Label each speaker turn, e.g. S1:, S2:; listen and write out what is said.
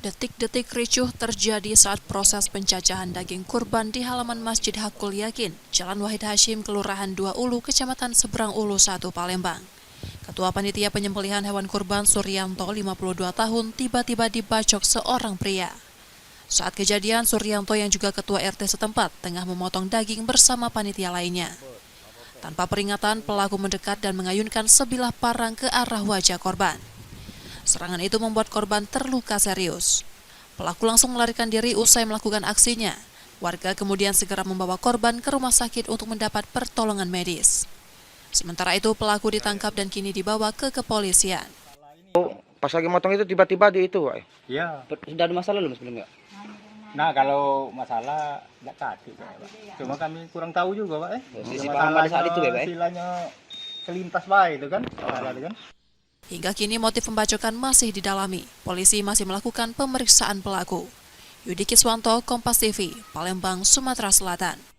S1: Detik-detik ricuh terjadi saat proses pencacahan daging kurban di halaman Masjid Hakul Yakin, Jalan Wahid Hashim, Kelurahan 2 Ulu, Kecamatan Seberang Ulu 1, Palembang. Ketua Panitia Penyembelihan Hewan Kurban Suryanto, 52 tahun, tiba-tiba dibacok seorang pria. Saat kejadian, Suryanto yang juga ketua RT setempat tengah memotong daging bersama panitia lainnya. Tanpa peringatan, pelaku mendekat dan mengayunkan sebilah parang ke arah wajah korban. Serangan itu membuat korban terluka serius. Pelaku langsung melarikan diri usai melakukan aksinya. Warga kemudian segera membawa korban ke rumah sakit untuk mendapat pertolongan medis. Sementara itu pelaku ditangkap dan kini dibawa ke kepolisian.
S2: Pas lagi motong itu tiba-tiba di itu, Pak.
S3: Iya.
S4: Sudah ada masalah belum sebelumnya?
S3: Nah, kalau masalah nggak kasih, Pak. Cuma kami kurang tahu juga, Pak.
S4: Sisi paham pada saat itu, Pak.
S3: Istilahnya kelintas, Pak, itu kan. Kan?
S1: Hingga kini motif pembacokan masih didalami. Polisi masih melakukan pemeriksaan pelaku. Yudi Kiswanto, Kompas TV, Palembang, Sumatera Selatan.